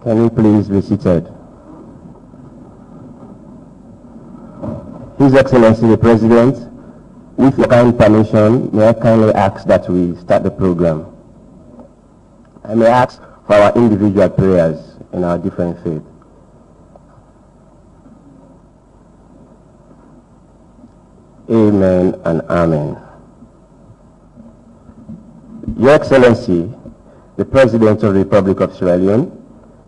Can you please be seated? His Excellency the President, with your kind permission, may I kindly ask that we start the program. I may ask for our individual prayers in our different faiths. Amen and amen. Your Excellency, the President of the Republic of Sierra Leone,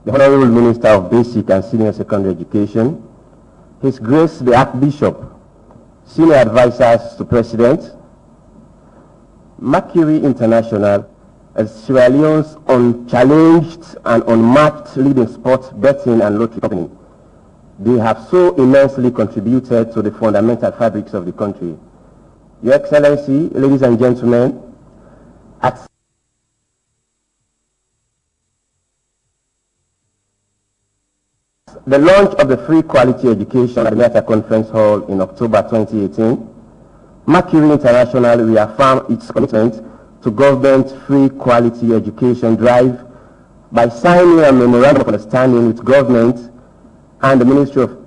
the Honorable Minister of Basic and Senior Secondary Education, His Grace the Archbishop, Senior Advisors to President, Mercury International, as Sierra Leone's unchallenged and unmatched leading sports betting and lottery company. They have so immensely contributed to the fundamental fabrics of the country. Your Excellency, ladies and gentlemen, at the launch of the Free Quality Education at the Meta Conference Hall in October 2018, Mercury International reaffirmed its commitment to government free quality education drive by signing a memorandum of understanding with government and the Ministry of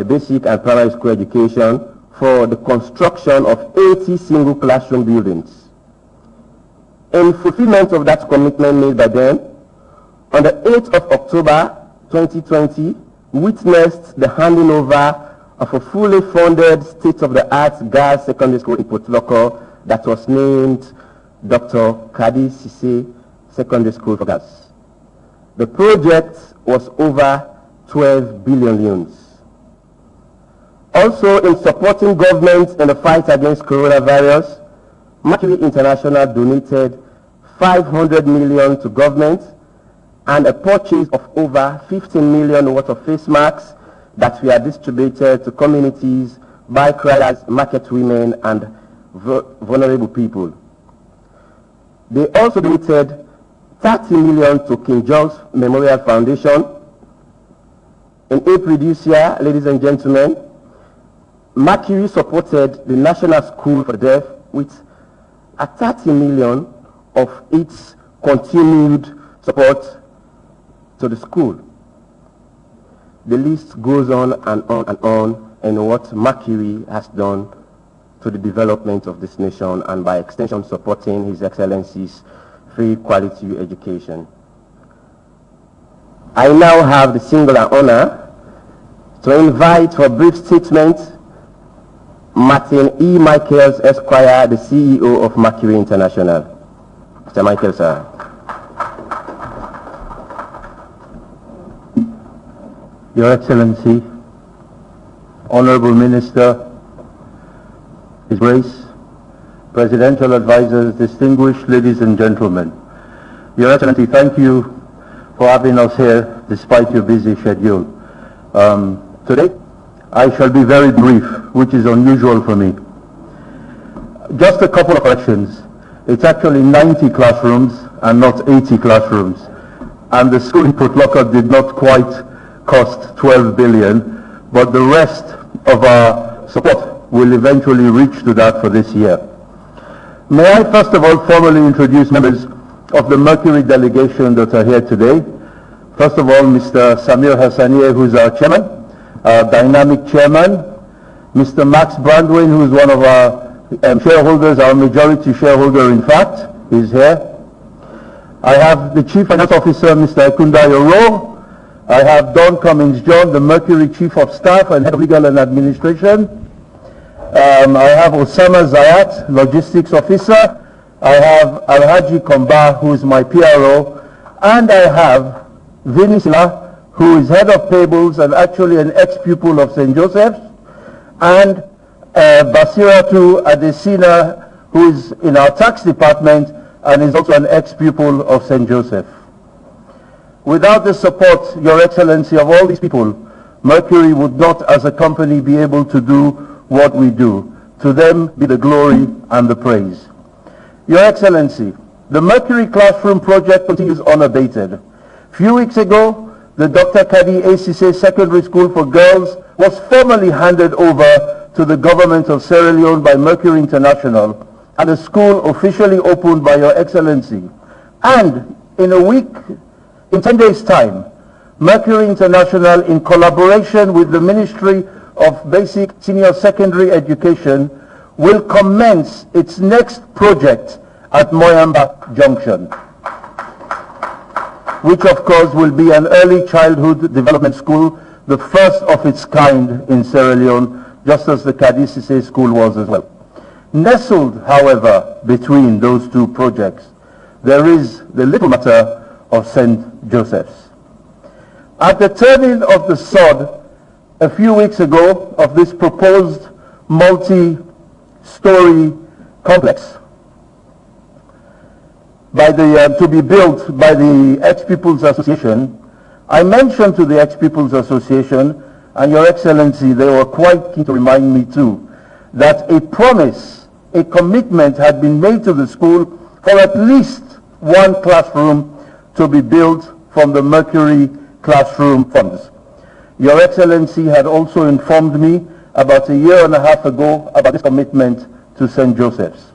Basic and Primary School Education for the construction of 80 single classroom buildings. In fulfillment of that commitment made by them, on the 8th of October 2020, witnessed the handing over of a fully funded state-of-the-art girls' secondary school in Port Loko that was named Dr. Kadi Sise Secondary School for Girls. The project was over 12 billion leones. Also, in supporting government in the fight against coronavirus, Mercury International donated 500 million to government and a purchase of over 15 million worth of face masks that were distributed to communities by criers, market women, and vulnerable people. They also donated 30 million to King George Memorial Foundation. In April this year, ladies and gentlemen, Mercury supported the National School for the Deaf with a 30 million of its continued support to the school. The list goes on and on and on in what Mercury has done to the development of this nation and by extension supporting His Excellency's free quality education. I now have the singular honor to invite for a brief statement Martin E. Michaels, Esquire, the CEO of Mercury International. Mr. Michaels, sir. Your Excellency, Honorable Minister, His Grace, Presidential Advisors, distinguished ladies and gentlemen. Your Excellency, thank you for having us here despite your busy schedule. Today, I shall be very brief, which is unusual for me. Just a couple of corrections. It's actually 90 classrooms and not 80 classrooms. And the school in Port Loko did not quite cost 12 billion, but the rest of our support will eventually reach to that for this year. May I first of all formally introduce members of the Mercury delegation that are here today. First of all, Mr. Samir Hassanieh, who's our chairman, our dynamic chairman, Mr. Max Brandwin, who is one of our shareholders, our majority shareholder in fact, is here. I have the Chief Finance Officer, Mr. Ekunda Yoro. I have Don Cummings-John, the Mercury Chief of Staff and Head of Legal and Administration. I have Osama Zayat, Logistics Officer. I have Alhaji Komba, who is my PRO. And I have Vinny Sila, who is Head of Payables and actually an ex-pupil of St. Joseph's. And Basiratu Adesina, who is in our tax department and is also an ex-pupil of St. Joseph. Without the support, Your Excellency, of all these people, Mercury would not as a company be able to do what we do. To them be the glory and the praise. Your Excellency, the Mercury Classroom project continues unabated. A few weeks ago, the Dr. Kadi Sise Secondary School for Girls was formally handed over to the government of Sierra Leone by Mercury International, and the school officially opened by Your Excellency. And in 10 days' time, Mercury International, in collaboration with the Ministry of Basic Senior Secondary Education, will commence its next project at Moyamba Junction, which of course will be an early childhood development school, the first of its kind in Sierra Leone, just as the Kadisise school was as well. Nestled, however, between those two projects, there is the little matter of St. Joseph's. At the turning of the sod a few weeks ago of this proposed multi-story complex to be built by the Ex-People's Association, I mentioned to the Ex-People's Association, and Your Excellency, they were quite keen to remind me too, that a promise, a commitment had been made to the school for at least one classroom to be built from the Mercury classroom funds. Your Excellency had also informed me about a year and a half ago about this commitment to St. Joseph's.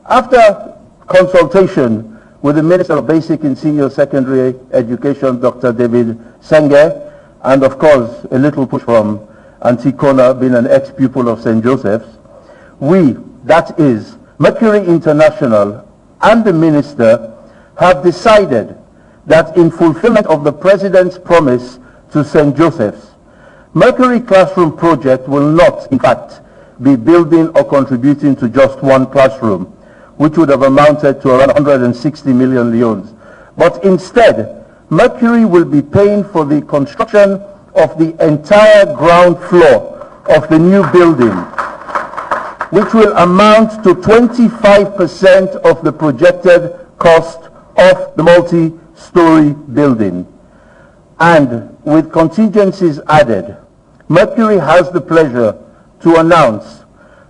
After consultation with the Minister of Basic and Senior Secondary Education, Dr. David Senge, and of course a little push from Antikona, being an ex-pupil of St. Joseph's, we, that is Mercury International and the Minister, have decided that in fulfillment of the President's promise to St. Joseph's, Mercury Classroom Project will not, in fact, be building or contributing to just one classroom, which would have amounted to around 160 million leones. But instead, Mercury will be paying for the construction of the entire ground floor of the new building, which will amount to 25% of the projected cost of the multi-story building. And with contingencies added, Mercury has the pleasure to announce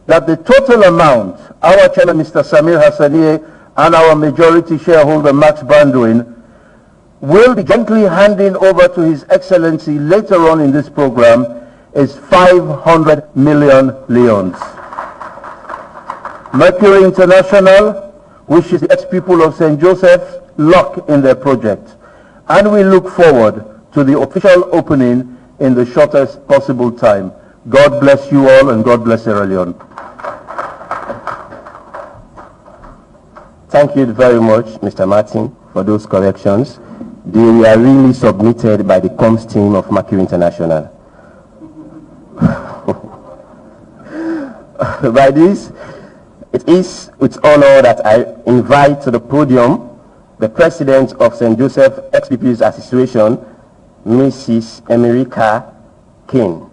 that the total amount our Chairman, Mr. Samir Hassanieh, and our majority shareholder, Max Brandwin, will be gently handing over to His Excellency later on in this program is 500 million leones. Mercury International wishes the ex-people of St. Joseph's luck in their project, and we look forward to the official opening in the shortest possible time. God bless you all, and God bless Sierra Leone. Thank you very much, Mr. Martin, for those corrections. They were really submitted by the comms team of Mercury International. By this, it is with honor that I invite to the podium the President of St. Joseph Ex-People's Association, Mrs. Emerika King.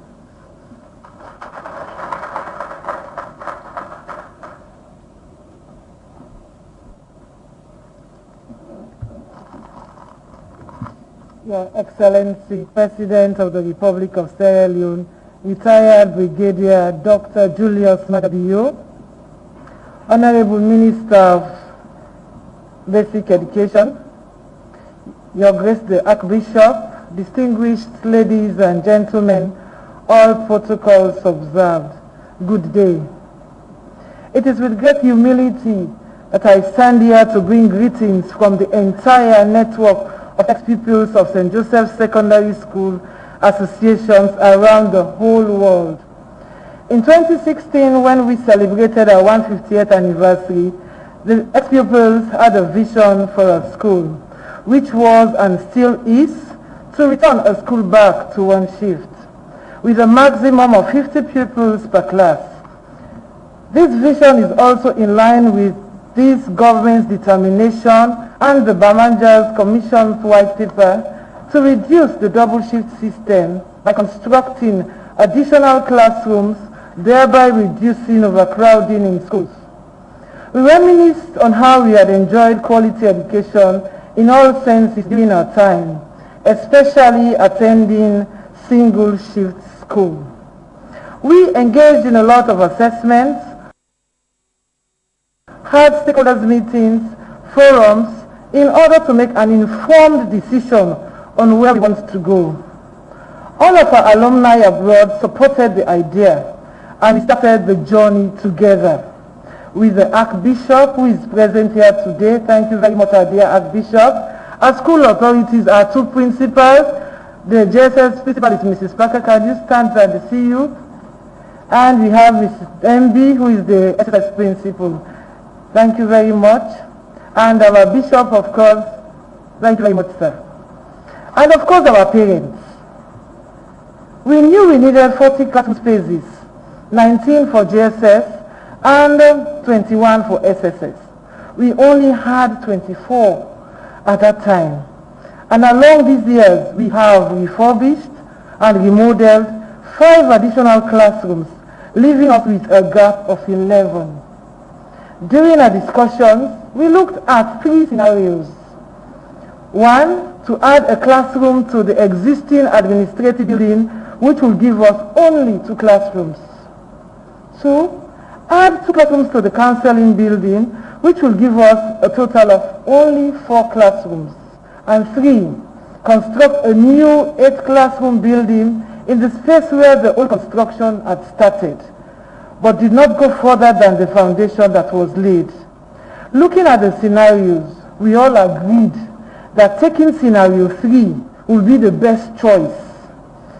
Your Excellency, President of the Republic of Sierra Leone, retired Brigadier Dr. Julius Matabio, Honorable Minister of Basic Education, Your Grace the Archbishop, distinguished ladies and gentlemen, all protocols observed, good day. It is with great humility that I stand here to bring greetings from the entire network of ex-pupils of St. Joseph's Secondary School associations around the whole world. In 2016, when we celebrated our 150th anniversary, the ex-pupils had a vision for a school, which was and still is to return a school back to one shift, with a maximum of 50 pupils per class. This vision is also in line with this government's determination and the Bamanja's Commission's white paper to reduce the double shift system by constructing additional classrooms, thereby reducing overcrowding in schools. We reminisced on how we had enjoyed quality education in all senses during our time, especially attending single shift school. We engaged in a lot of assessments, had stakeholders meetings, forums, in order to make an informed decision on where we want to go. All of our alumni abroad supported the idea, and we started the journey together with the Archbishop, who is present here today. Thank you very much, our dear Archbishop. Our school authorities, our two principals, The JSS principal is Mrs. Parker. Can you stand by the CU? And we have Mrs. MB, who is the SSS principal. Thank you very much. And our bishop, of course. Thank you very much, sir. And of course, our parents. We knew we needed 40 classroom spaces, 19 for JSS and 21 for SSS. We only had 24 at that time. And along these years, we have refurbished and remodeled 5 additional classrooms, leaving us with a gap of 11. During our discussions, we looked at 3 scenarios. 1, to add a classroom to the existing administrative building, which will give us only 2 classrooms. 2, add 2 classrooms to the counseling building, which will give us a total of only 4 classrooms. And 3, construct a new 8 classroom building in the space where the old construction had started, but did not go further than the foundation that was laid. Looking at the scenarios, we all agreed that taking scenario 3 would be the best choice,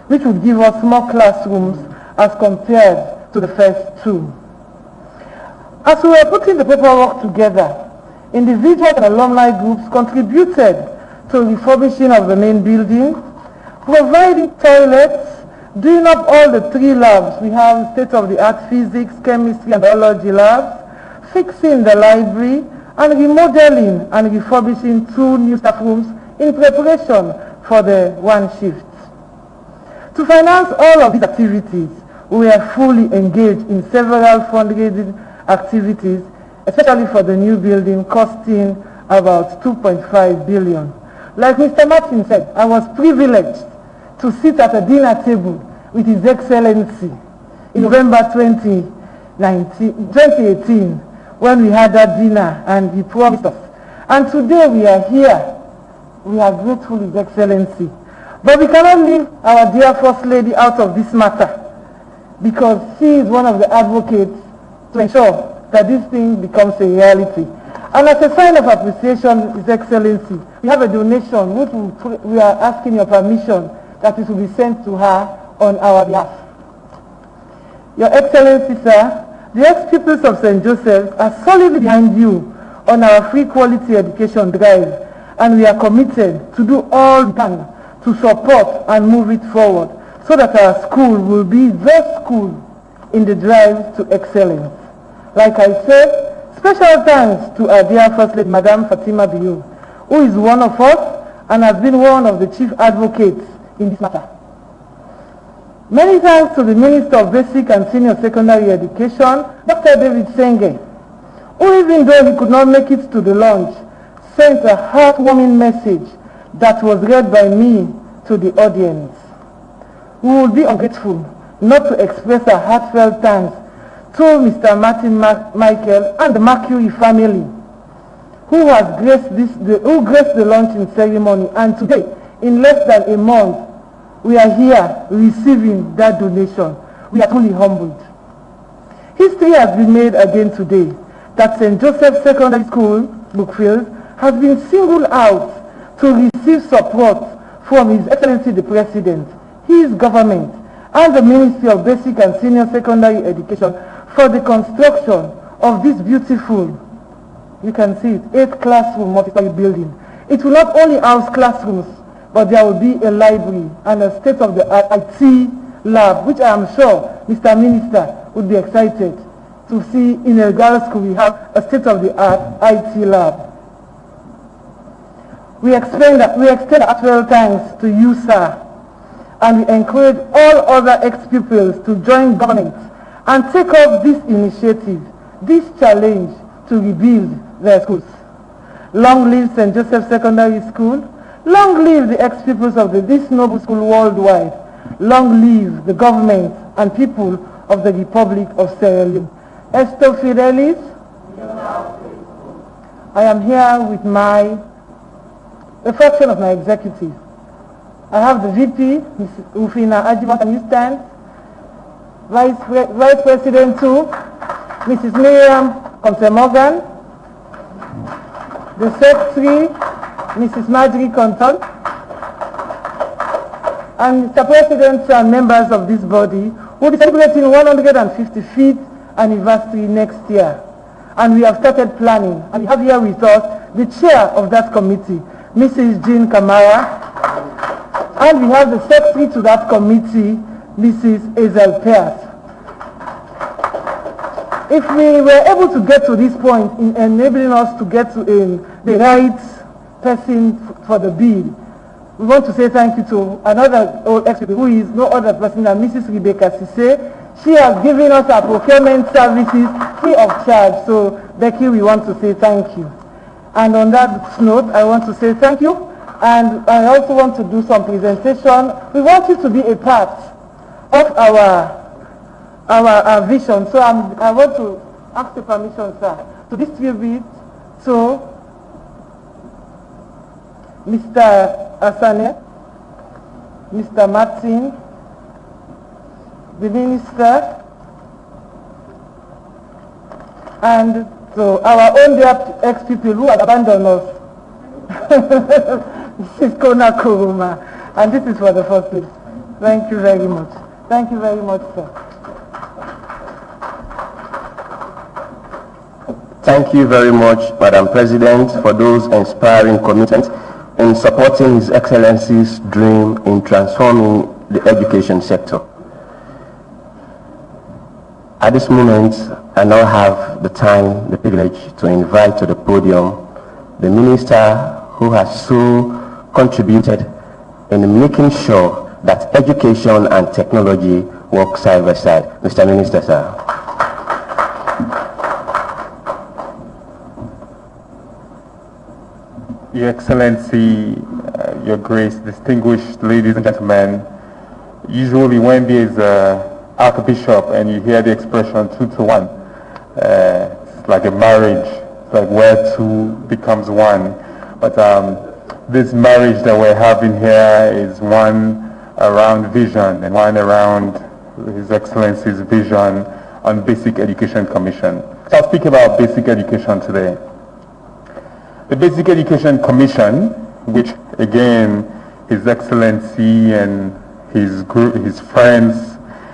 which would give us more classrooms as compared to the first 2. As we were putting the paperwork together, individuals and alumni groups contributed to refurbishing of the main building, providing toilets, doing up all the 3 labs. We have state-of-the-art physics, chemistry, and biology labs, fixing the library, and remodeling and refurbishing 2 new staff rooms in preparation for the 1 shift. To finance all of these activities, we are fully engaged in several fundraising activities, especially for the new building, costing about 2.5 billion. Like Mr. Martin said, I was privileged to sit at a dinner table with His Excellency in November 2018, when we had that dinner, and he promised us. And today we are here. We are grateful, His Excellency. But we cannot leave our dear First Lady out of this matter, because she is one of the advocates to ensure that this thing becomes a reality. And as a sign of appreciation, His Excellency, we have a donation which we are asking your permission that it will be sent to her on our behalf. Your Excellency, sir, the ex-pupils of St. Joseph's are solidly behind you on our free quality education drive, and we are committed to do all we can to support and move it forward so that our school will be the school in the drive to excellence. Like I said, special thanks to our dear First Lady, Madame Fatima Biyo, who is one of us and has been one of the chief advocates in this matter. Many thanks to the Minister of Basic and Senior Secondary Education, Dr. David Senge, who, even though he could not make it to the launch, sent a heartwarming message that was read by me to the audience. We will be ungrateful not to express our heartfelt thanks to Mr. Martin Michael and the Mercury family, who has graced the launching ceremony, and today, in less than a month, we are here receiving that donation. We are truly humbled. History has been made again today that St. Joseph's Secondary School, Brookfield, has been singled out to receive support from His Excellency the President, his government, and the Ministry of Basic and Senior Secondary Education for the construction of this beautiful, you can see it, 8 classroom multi-story building. It will not only house classrooms, but there will be a library and a state-of-the-art IT lab, which I am sure Mr. Minister would be excited to see in a girls' school. We have a state-of-the-art IT lab. We extend heartfelt thanks to you, sir, and we encourage all other ex-pupils to join government and take up this initiative, this challenge to rebuild their schools. Long live St. Joseph's Secondary School. Long live the ex-pupils of this noble school worldwide. Long live the government and people of the Republic of Sierra Leone. Esto Fidelis. I am here with a fraction of my executive. I have the VP, Mrs. Ufina Ajibat, can you stand? Vice President 2, Mrs. Miriam Conte-Morgan. The Secretary, Mrs. Marjorie Conton. And Mr. President and members of this body, we'll be celebrating 155th anniversary next year. And we have started planning. And we have here with us the chair of that committee, Mrs. Jean Kamara. And we have the secretary to that committee, Mrs. Hazel Pierce. If we were able to get to this point in enabling us to get to the right person for the bill, we want to say thank you to another old expert who is no other person than Mrs. Rebecca Sise. She has given us our procurement services free of charge. So, Becky, we want to say thank you. And on that note, I want to say thank you. And I also want to do some presentation. We want you to be a part of our vision. So I want to ask the permission, sir, to distribute to Mr. Asane, Mr. Martin, the minister, and so our own dear ex-people who have abandoned us. This is Kona Kuruma, and this is for the first place. Thank you very much. Thank you very much, sir. Thank you very much, Madam President, for those inspiring commitments in supporting His Excellency's dream in transforming the education sector. At this moment, I now have the time, the privilege to invite to the podium the minister who has so contributed in making sure that education and technology work side by side. Mr. Minister, sir. Your Excellency, Your Grace, distinguished ladies and gentlemen, usually when there is an archbishop and you hear the expression 2 to 1, it's like a marriage, it's like where two becomes one. But this marriage that we're having here is one around vision and one around His Excellency's vision on Basic Education Commission. So I'll speak about basic education today. The Basic Education Commission, which again His Excellency and his group, his friends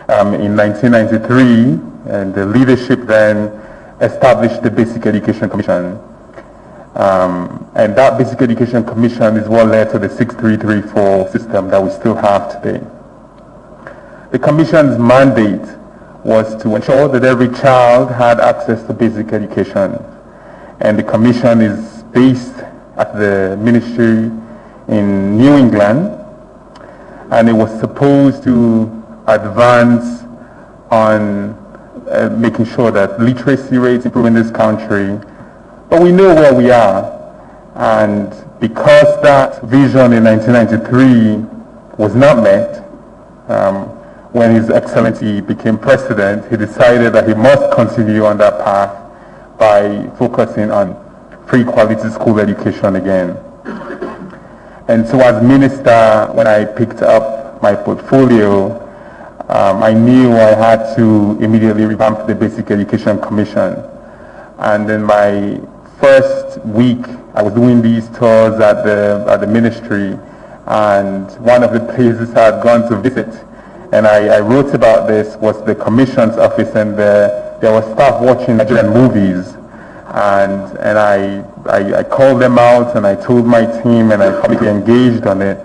in 1993, and the leadership then established the Basic Education Commission. And that Basic Education Commission is what led to the 6334 system that we still have today. The Commission's mandate was to ensure that every child had access to basic education. And the Commission is based at the Ministry in New England, and it was supposed to advance on making sure that literacy rates improve in this country. But we know where we are, and because that vision in 1993 was not met, when His Excellency became president, he decided that he must continue on that path by focusing on free quality school education again. And so as minister, when I picked up my portfolio, I knew I had to immediately revamp the Basic Education Commission. And in my first week, I was doing these tours at the ministry, and one of the places I had gone to visit, and I wrote about this, was the Commission's office, and there was staff watching Nigerian movies. And I called them out, and I told my team, and I publicly engaged on it.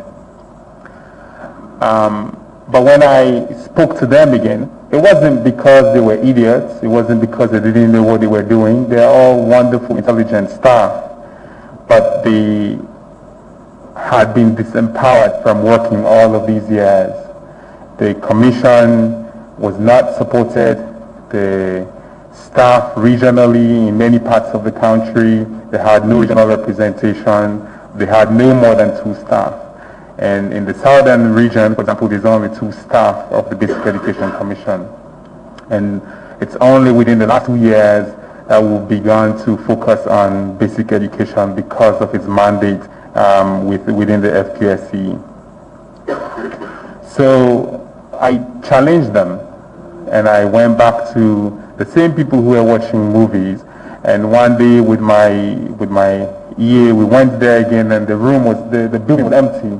But when I spoke to them again, it wasn't because they were idiots. It wasn't because they didn't know what they were doing. They're all wonderful, intelligent staff. But they had been disempowered from working all of these years. The commission was not supported. The staff regionally in many parts of the country, they had no regional representation. They had no more than 2 staff. And in the southern region, for example, there's only 2 staff of the Basic Education Commission. And it's only within the last 2 years that we've begun to focus on basic education because of its mandate within the FQSC. So I challenged them, and I went back to the same people who were watching movies, and one day with my EA, we went there again, and the building was empty.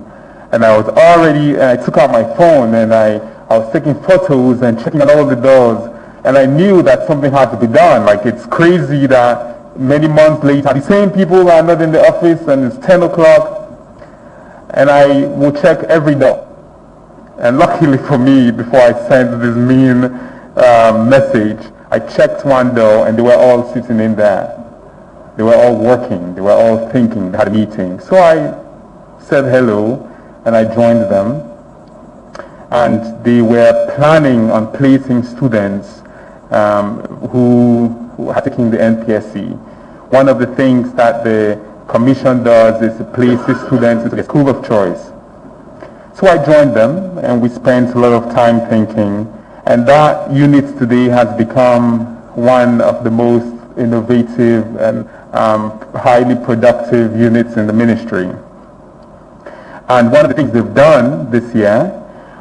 And I took out my phone and I was taking photos and checking out all the doors. And I knew that something had to be done. Like, it's crazy that many months later, the same people are not in the office and it's 10 o'clock. And I will check every door. And luckily for me, before I sent this mean message, I checked one door and they were all sitting in there. They were all working. They were all thinking. They had a meeting. So I said hello and I joined them. And they were planning on placing students who are taking the NPSC. One of the things that the commission does is to place students into the school of choice. So I joined them and we spent a lot of time thinking, and that unit today has become one of the most innovative and highly productive units in the ministry. And one of the things they've done this year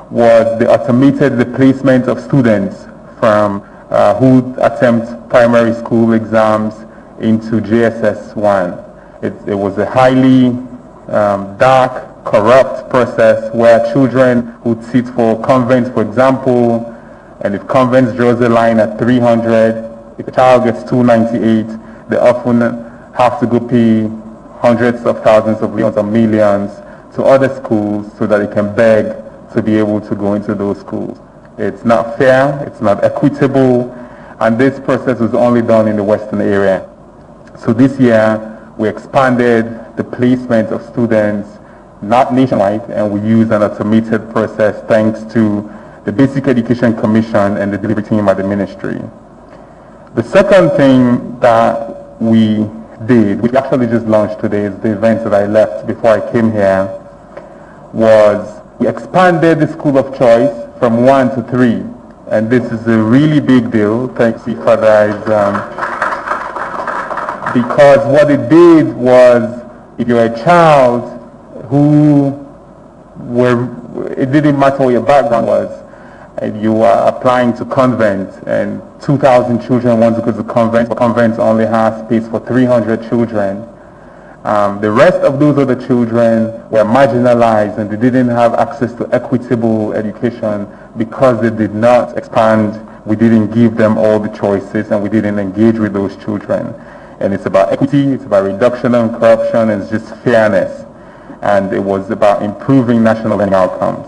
was they automated the placement of students from who attempt primary school exams into JSS 1. It was a highly dark, corrupt process where children would sit for convents, for example, and if convents draws a line at 300, if a child gets 298, they often have to go pay hundreds of thousands of leones or millions to other schools so that they can beg to be able to go into those schools. It's not fair, it's not equitable, and this process was only done in the Western area. So this year, we expanded the placement of students, not nationwide, and we used an automated process thanks to the Basic Education Commission and the delivery team at the ministry. The second thing that we did, which we actually just launched today, is the event that I left before I came here, was we expanded the school of choice from 1 to 3. And this is a really big deal, thanks you for that. Because what it did was, if you're a child it didn't matter what your background was, and you are applying to convent, and 2,000 children want to go to convent, but convent only has space for 300 children. The rest of those other children were marginalized and they didn't have access to equitable education because they did not expand. We didn't give them all the choices and we didn't engage with those children. And it's about equity, it's about reduction of corruption, and it's just fairness. And it was about improving national learning outcomes.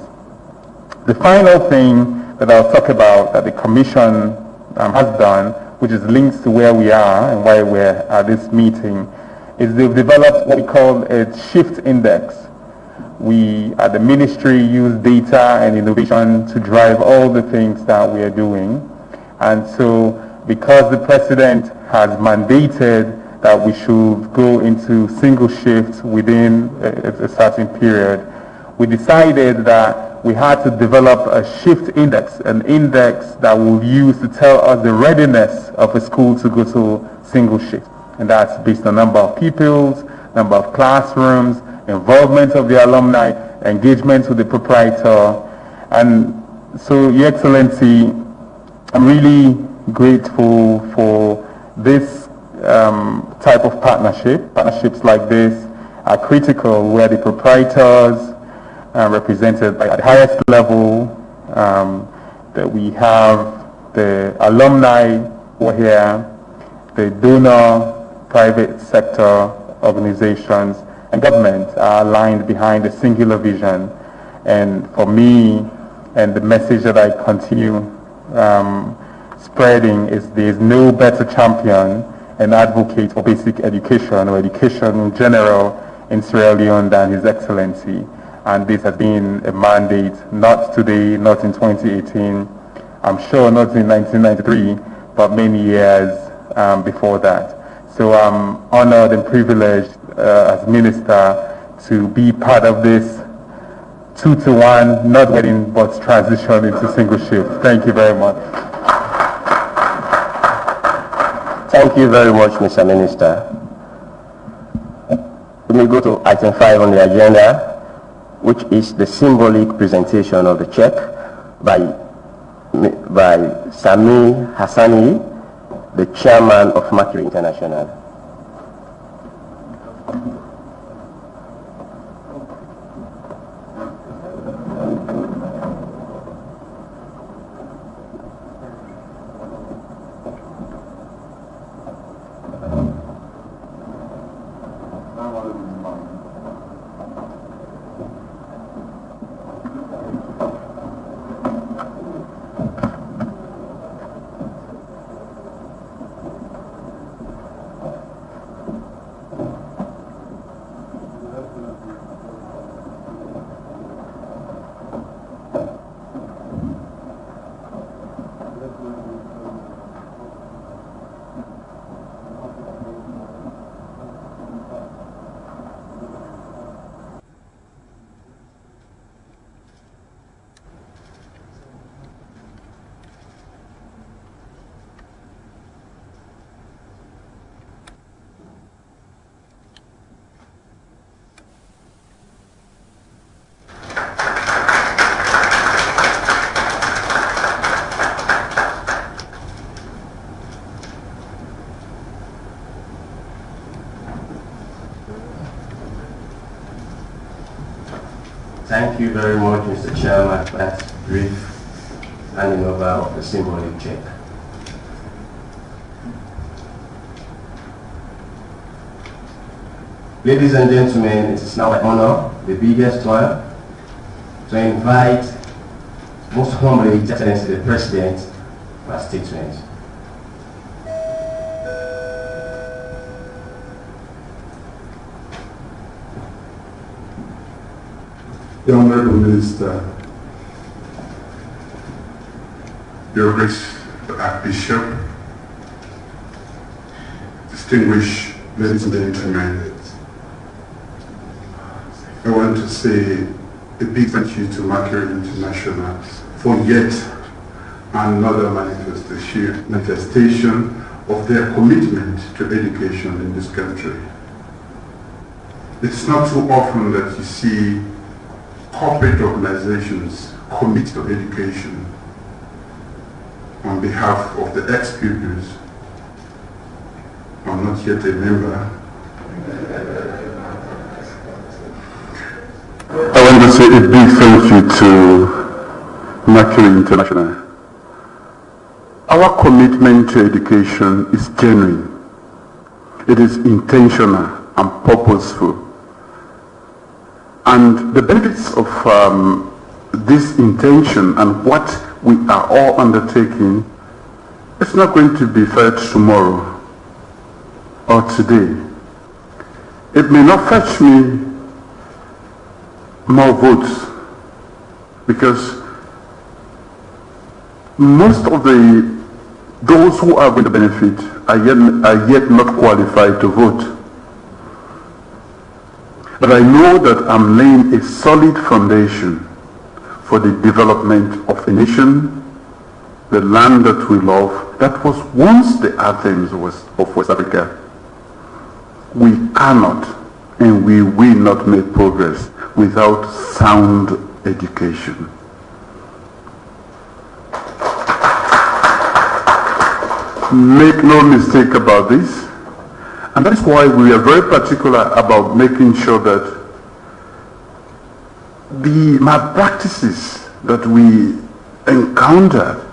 The final thing that I'll talk about that the Commission has done, which is linked to where we are and why we're at this meeting, is they've developed what we call a shift index. We at the ministry use data and innovation to drive all the things that we are doing. And so because the President has mandated that we should go into single shifts within a certain period, we decided that we had to develop a shift index, an index that we'll use to tell us the readiness of a school to go to single shift. And that's based on number of pupils, number of classrooms, involvement of the alumni, engagement with the proprietor. And so, Your Excellency, I'm really grateful for this type of partnership. Partnerships like this are critical where the proprietors are represented at the highest level, that we have the alumni who are here, the donor, private sector organizations, and government are aligned behind a singular vision. And for me, and the message that I continue spreading is there is no better champion and advocate for basic education or education in general in Sierra Leone than His Excellency. And this has been a mandate, not today, not in 2018, I'm sure not in 1993, but many years before that. So I'm honored and privileged as Minister to be part of this 2-to-1, not wedding, but transition into single shift. Thank you very much. Thank you very much, Mr. Minister. We may go to item 5 on the agenda, which is the symbolic presentation of the check by Sami Hassani, the chairman of Mercury International. Thank you very much, Mr. Chairman, for that brief handing over of the symbolic check. Ladies and gentlemen, it is now my honor, the biggest honor, to invite most humbly His Excellency the President for a statement. The Honorable Minister, Your Grace the Archbishop, distinguished ladies and gentlemen, I want to say a big thank you to Mercury International for yet another manifestation of their commitment to education in this country. It's not too often that you see corporate organizations commit to education on behalf of the ex-pupils. I'm not yet a member. I want to say a big thank you to Mercury International. Our commitment to education is genuine. It is intentional and purposeful. And the benefits of this intention and what we are all undertaking, it's not going to be felt tomorrow or today. It may not fetch me more votes because most of those who are going to benefit are yet not qualified to vote. But I know that I'm laying a solid foundation for the development of a nation, the land that we love, that was once the Athens of West Africa. We cannot and we will not make progress without sound education. Make no mistake about this. And that is why we are very particular about making sure that the malpractices that we encountered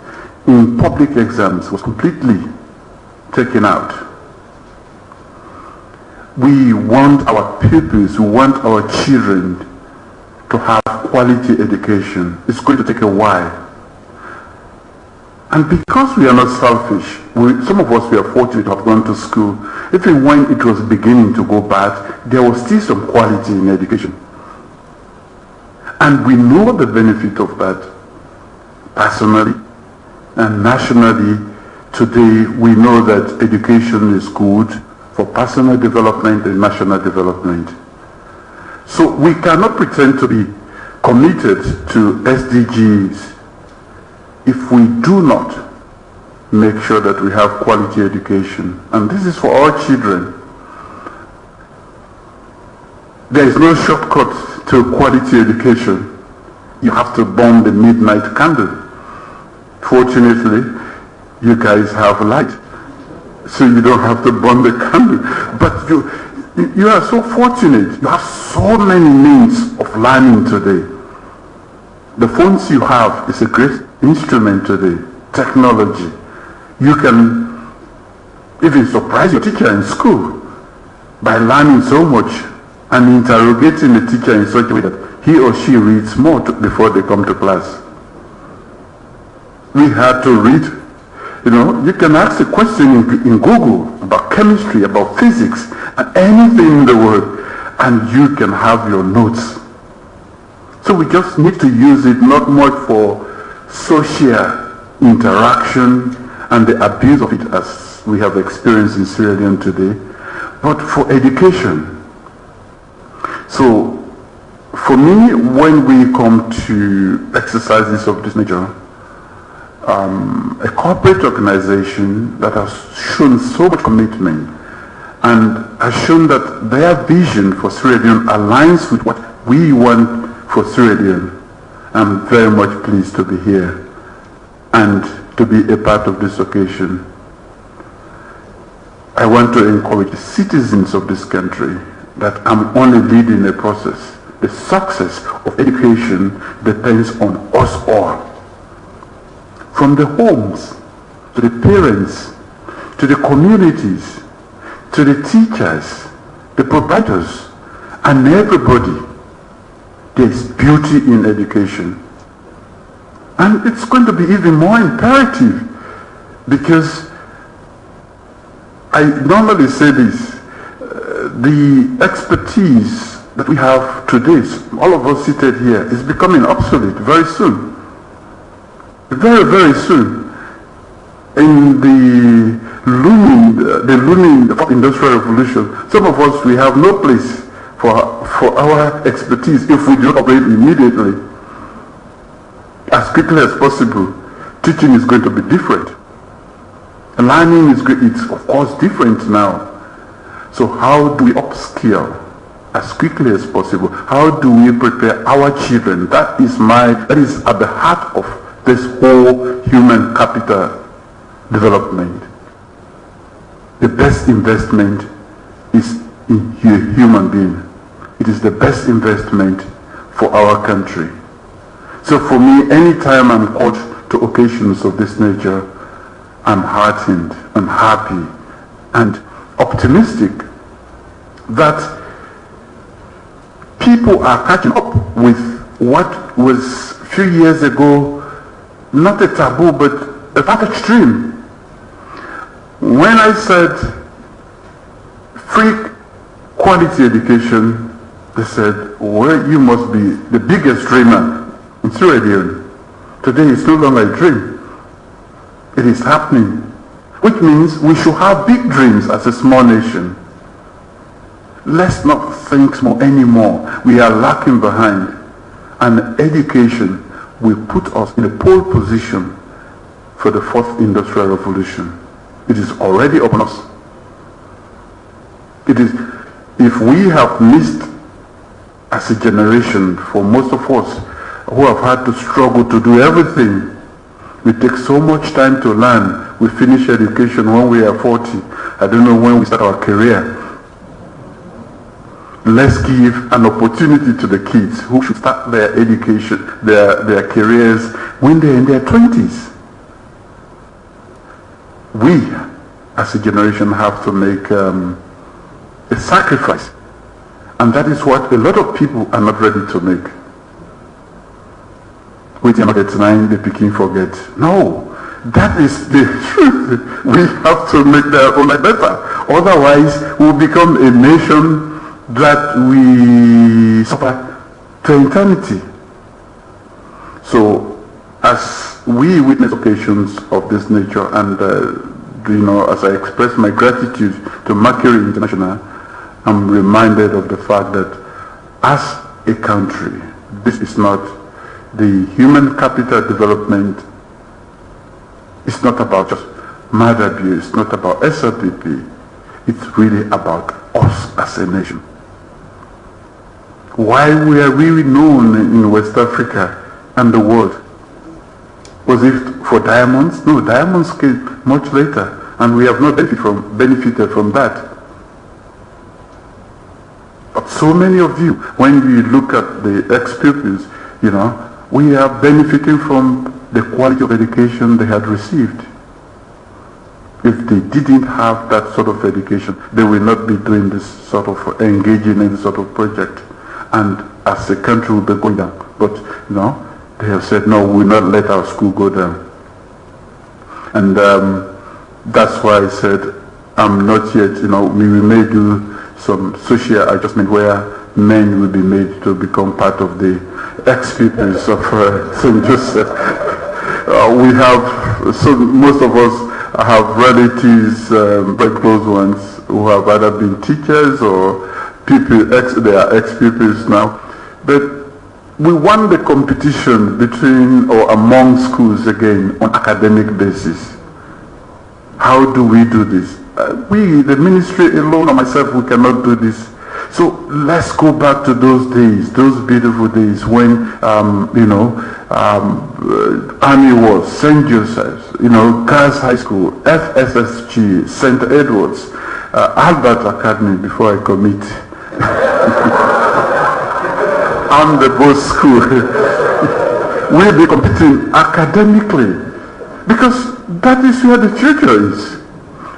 in public exams was completely taken out. We want our pupils, we want our children to have quality education. It's going to take a while. And because we are not selfish, some of us were fortunate to have gone to school. Even when it was beginning to go bad, there was still some quality in education. And we know the benefit of that personally and nationally. Today we know that education is good for personal development and national development. So we cannot pretend to be committed to SDGs if we do not make sure that we have quality education. And this is for our children. There is no shortcut to quality education. You have to burn the midnight candle. Fortunately, you guys have light, so you don't have to burn the candle. But you are so fortunate. You have so many means of learning today. The phones you have is a great instrument today. Technology. You can even surprise your teacher in school by learning so much and interrogating the teacher in such a way that he or she reads more before they come to class. We had to read, you can ask a question in Google about chemistry, about physics, and anything in the world, and you can have your notes. So we just need to use it not much for social interaction and the abuse of it as we have experienced in Sierra Leone today, but for education. So for me, when we come to exercises of this nature, a corporate organization that has shown so much commitment and has shown that their vision for Sierra Leone aligns with what we want for Sierra Leone, I'm very much pleased to be here and to be a part of this occasion. I want to encourage the citizens of this country that I'm only leading a process. The success of education depends on us all. From the homes, to the parents, to the communities, to the teachers, the providers, and everybody. There's beauty in education. And it's going to be even more imperative, because I normally say this, the expertise that we have today, all of us seated here, is becoming obsolete very soon. Very, very soon. In the looming fourth industrial revolution, some of us, we have no place for our expertise if we do not operate immediately. As quickly as possible, teaching is going to be different. Learning it's of course different now. So how do we upskill as quickly as possible? How do we prepare our children? That is at the heart of this whole human capital development. The best investment is in a human being. It is the best investment for our country. So for me, anytime I'm called to occasions of this nature, I'm heartened, I'm happy, and optimistic that people are catching up with what was a few years ago not a taboo but a far-fetched dream. When I said free quality education, they said, well, you must be the biggest dreamer in Sierra Leone. Today it's no longer a dream. It is happening, which means we should have big dreams as a small nation. Let's not think small anymore. We are lacking behind. And education will put us in a pole position for the fourth industrial revolution. It is already upon us. It is, if we have missed as a generation, for most of us who have had to struggle to do everything, we take so much time to learn. We finish education when we are 40. I don't know when we start our career. Let's give an opportunity to the kids who should start their education, their careers when they're in their 20s. We, as a generation, have to make a sacrifice. And that is what a lot of people are not ready to make. Waiting at 9, the picking forget. No, that is the truth. We have to make their own life better. Otherwise, we'll become a nation that we suffer to eternity. So, as we witness occasions of this nature, and as I express my gratitude to Mercury International, I'm reminded of the fact that as a country, this is not the human capital development. It's not about just Madabue, it's not about SLPP. It's really about us as a nation. Why we are really known in West Africa and the world? Was it for diamonds? No, diamonds came much later, and we have not benefited from that. But so many of you, when we look at the ex-pupils, we are benefiting from the quality of education they had received. If they didn't have that sort of education, they will not be doing this sort of, engaging in this sort of project. And as a country will be going down. But, they have said, no, we will not let our school go down. And that's why I said, I'm not yet, we may do some social adjustment where men will be made to become part of the ex-pupils of St. Joseph. We have, so most of us have relatives, very close ones, who have either been teachers or they are ex-pupils now. But we won the competition between or among schools again on academic basis. How do we do this? We, the ministry alone or myself, we cannot do this. So let's go back to those days, those beautiful days when, Army Wars, St. Joseph's, Girls High School, FSSG, St. Edward's, Albert Academy, before I commit. on the both school. We'll be competing academically because that is where the future is.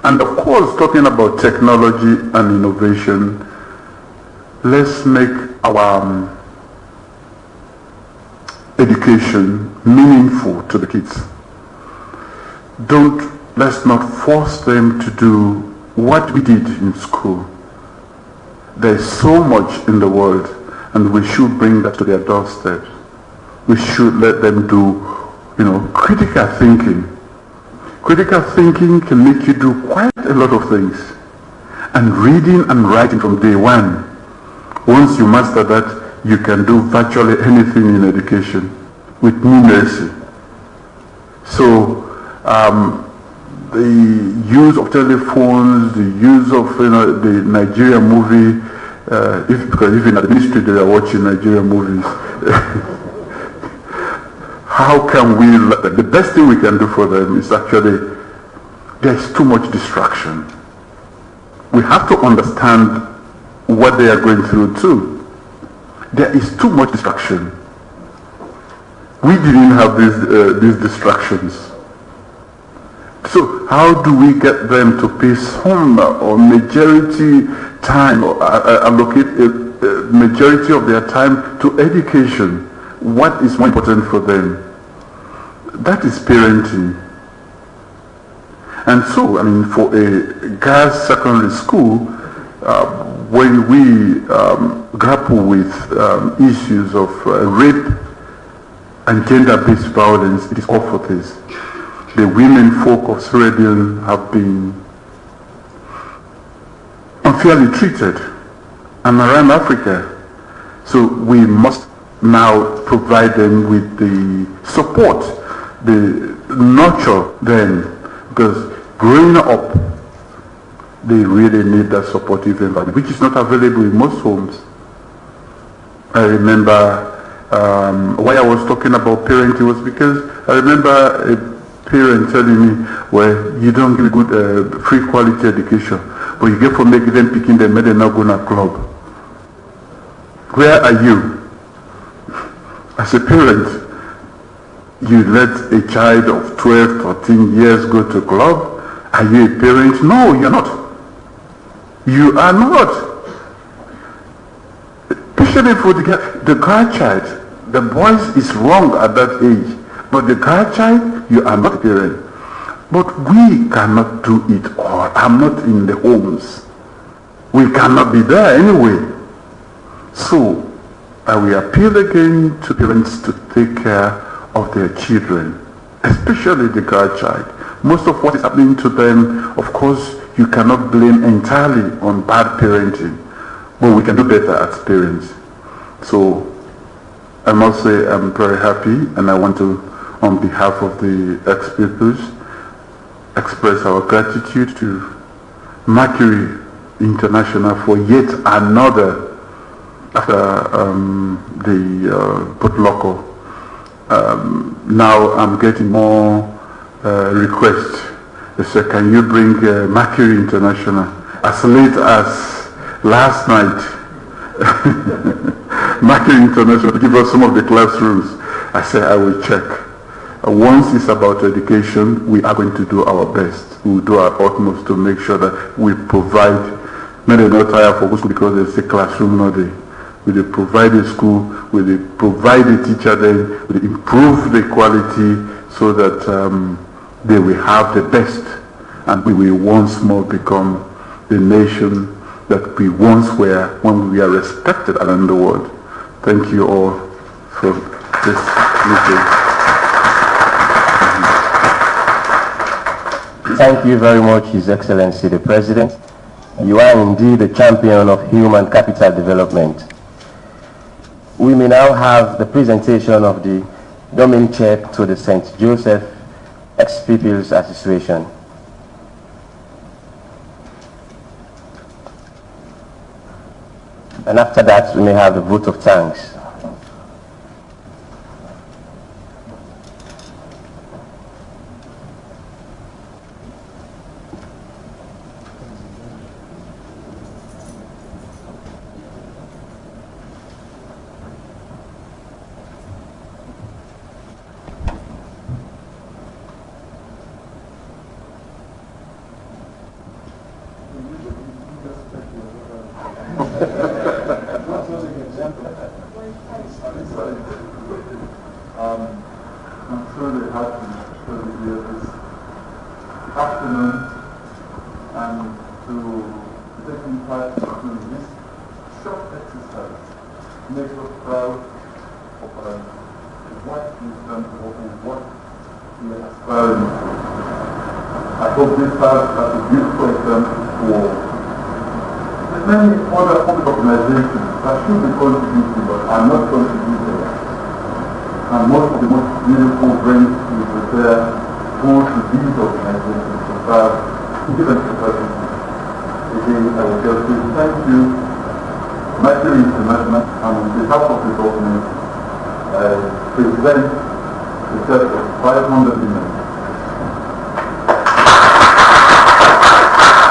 And of course, talking about technology and innovation, let's make our education meaningful to the kids. Let's not force them to do what we did in school. There's so much in the world, and we should bring that to their doorstep. We should let them do, critical thinking. Critical thinking can make you do quite a lot of things. And reading and writing from day one. Once you master that, you can do virtually anything in education with numeracy. So the use of telephones, the use of the Nigerian movie, because even at the ministry they are watching Nigerian movies. How can we, the best thing we can do for them is actually, there's too much distraction. We have to understand what they are going through too. There is too much distraction. We didn't have these distractions. So how do we get them to pay some or majority time or allocate a majority of their time to education? What is more important for them? That is parenting. And so, for a girls' secondary school, when we grapple with issues of rape and gender-based violence, it is all for this. The women folk of Sierra Leone have been unfairly treated, and around Africa. So we must now provide them with the support, the nurture them, because growing up, they really need that supportive environment, which is not available in most homes. I remember why I was talking about parenting was because I remember a parent telling me, well, you don't give good free quality education, but you get for making them picking them, and they're not going to club. Where are you? As a parent, you let a child of 12, 13 years go to club? Are you a parent? No, you're not. You are not. Especially for the grandchild. The boys is wrong at that age. But the grandchild, you are not a parent. But we cannot do it all. I'm not in the homes. We cannot be there anyway. So, I will appeal again to parents to take care of their children, especially the grandchild. Most of what is happening to them, of course, you cannot blame entirely on bad parenting, but we can do better as parents. So, I must say I'm very happy, and I want to, on behalf of the ex-pupils, express our gratitude to Mercury International for yet another, after the Putloco. Now I'm getting more requests. They say, can you bring Mercury International? As late as last night, Mercury International to give us some of the classrooms. I said, I will check. Once it's about education, we are going to do our best. We will do our utmost to make sure that we provide, maybe not tire for school because there's a classroom not there. We will provide a school, we will provide a teacher then, we will improve the quality so that they will have the best, and we will once more become the nation that we once were when we are respected around the world. Thank you all for this meeting. Thank you very much, His Excellency the President. You are indeed a champion of human capital development. We may now have the presentation of the domain check to the St. Joseph Ex-Pupils Association. And after that, we may have the vote of thanks. I'm truly happy to be here this afternoon and to taking part in this short exercise makes us proud of what we've done or what we are aspiring to. I hope this serves as a beautiful example for the many other organizations that should be contributing but are not contributing. And most of the most beautiful brains we prepare go to these organizations to serve different capacities. Again, I will just say thank you, Mercury International, and on behalf of the government, I present the set of 500 women.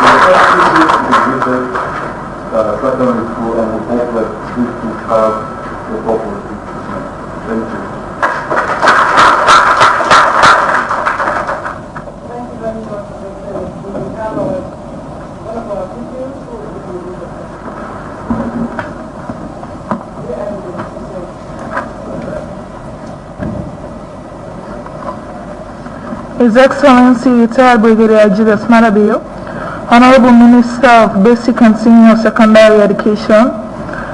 The first is integrated secondary school, and we hope that this will serve the purpose. Thank you. His Excellency retired Brigadier Julius Madabio, Honorable Minister of Basic and Senior Secondary Education,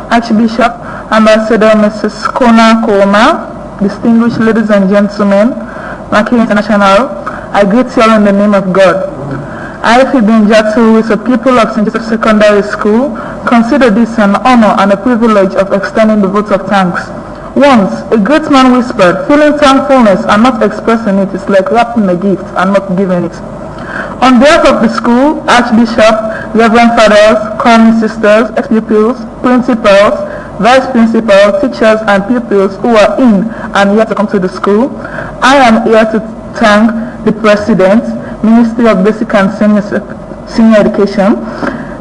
Archbishop, Ambassador Mrs. Kona Kooma, distinguished ladies and gentlemen, Mercury International, I greet you all in the name of God. I, Phoebe Njatu, with the people of St. Joseph Secondary School, consider this an honor and a privilege of extending the vote of thanks. Once, a great man whispered, feeling thankfulness and not expressing it is like wrapping a gift and not giving it. On behalf of the school, Archbishop, Reverend Fathers, Common Sisters, ex-pupils, principals, vice principals, teachers and pupils who are in and yet to come to the school, I am here to thank the President, Ministry of Basic and Senior Education,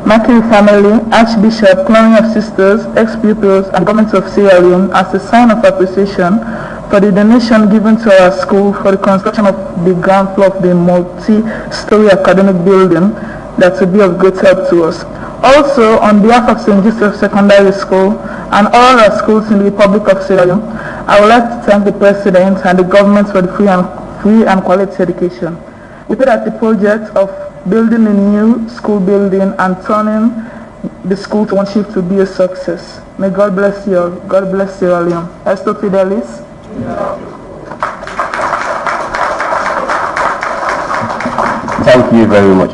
Mercury family, Archbishop, Cloning of Sisters, ex-pupils, and Government of Sierra Leone as a sign of appreciation for the donation given to our school for the construction of the ground floor of the multi-story academic building that will be of great help to us. Also, on behalf of St. Joseph Secondary School and all our schools in the Republic of Sierra Leone, I would like to thank the President and the government for the free and quality education. We pray that the project of building a new school building and turning the school to one shift to be a success. May God bless you all. God bless you all. Esto Fidelis. Thank you very much.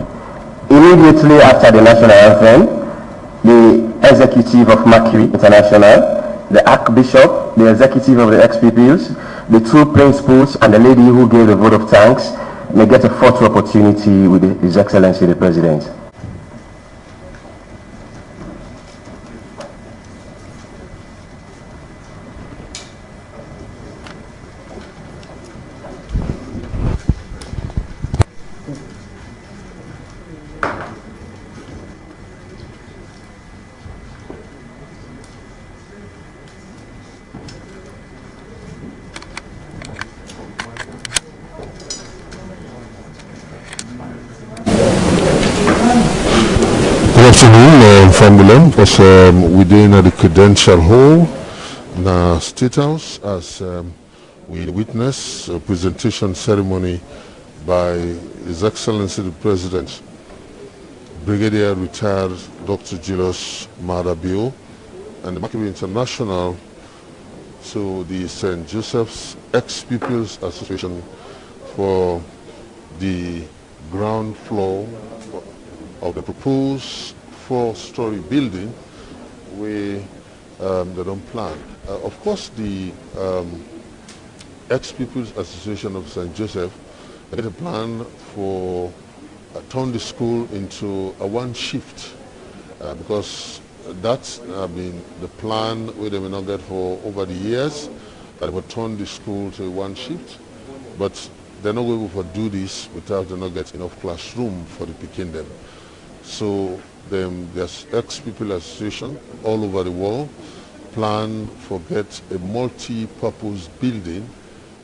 Immediately after the national anthem, the executive of Mercury International, the Archbishop, the executive of the ex-pupils, the two principals, and the lady who gave the vote of thanks may get a photo opportunity with His Excellency the President. Good afternoon, Family. Because within the Credential Hall, the State House, as we witness a presentation ceremony by His Excellency the President, Brigadier Retired Dr. Julius Madabio, and the Mercury International, to the St. Joseph's Ex-Pupils Association for the ground floor of the proposed four-story building we they don't plan. Of course, the Ex-Pupils Association of St. Joseph had a plan for turn the school into a one shift because that's been the plan we they will not get for over the years, that would turn the school to one shift, but they're not able to do this without they not get enough classroom for the picking them. So there's ex-people association all over the world plan for get a multi-purpose building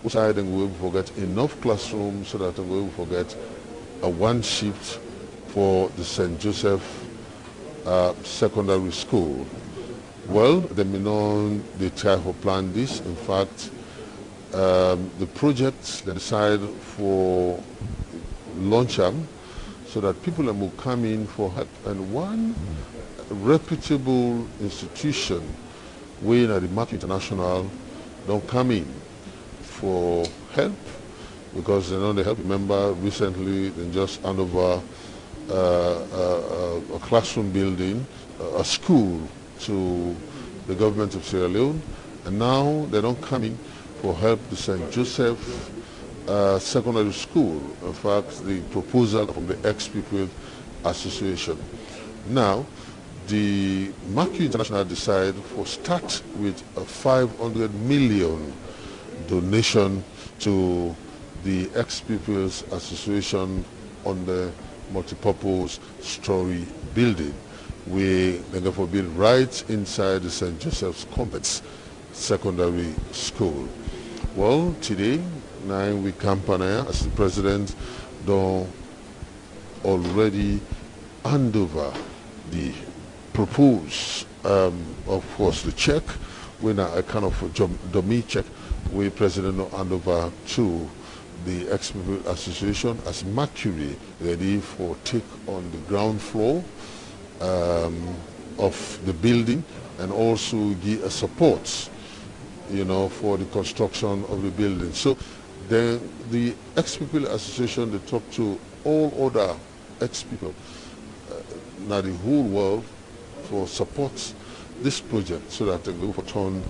which I think we will get enough classrooms so that we will get a one shift for the St. Joseph secondary school. Well, the Leone, they try to plan this. In fact, the project they decide for launch them so that people will come in for help. And one reputable institution, we at the Mercury International, don't come in for help because they know they help. Remember, recently they just hand over a classroom building, a school to the government of Sierra Leone, and now they don't come in for help the St. Joseph secondary school. In fact, the proposal from the ex-people association. Now, the Mercury International decided for start with a 500 million donation to the ex-people's association on the multipurpose story building, where they're going to build right inside the St. Joseph's Complex Secondary School. Well, today, now we campaign as the president don't already hand over the proposed, of course, the check, when a kind of dummy check, where president don't hand over to the ex-people association as Mercury ready for take on the ground floor of the building, and also give a support, you know, for the construction of the building. So then the ex-people association, they talk to all other ex-people, now the whole world, for support this project so that they will turn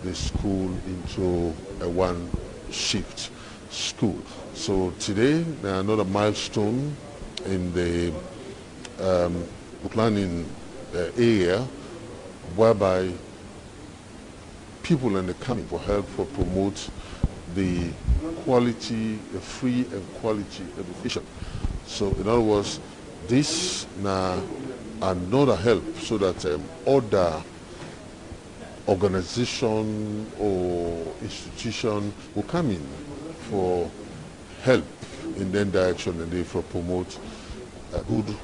the school into a one-shift school. So today, another milestone in the planning area, whereby people are coming for help for promote the quality, the free and quality education. So in other words, this now another help so that other organization or institution will come in for help in that direction, and therefore promote a good,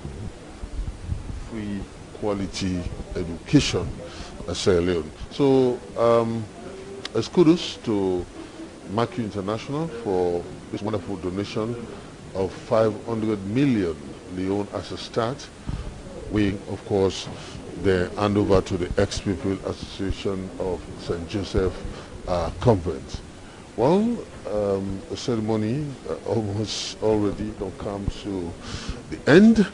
free, quality education at Sierra Leone. So as kudos to Mercury International for this wonderful donation of 500 million Leone as a start. We, of course, the hand over to the ex-people association of St. Joseph Convent. Well, the ceremony almost already don't come to the end,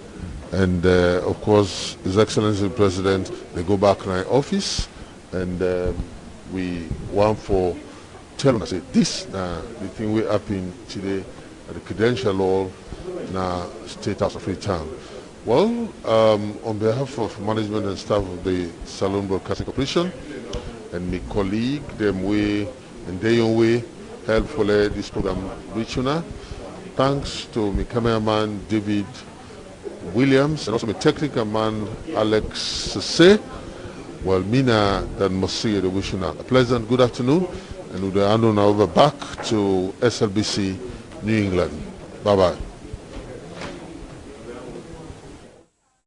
and of course, His Excellency the President, they go back to my office, and we want for tell us this the thing we happen today at the Credential Hall in State House of Freetown. Well, on behalf of management and staff of the Salon Broadcasting Corporation and my colleague, them way and their own way, helpfully this program reaching out. Thanks to my cameraman David Williams and also my technical man Alex Sese. Well, Mina and Mosia, the wishing a pleasant good afternoon, and we'll hand on over back to SLBC New England. Bye bye.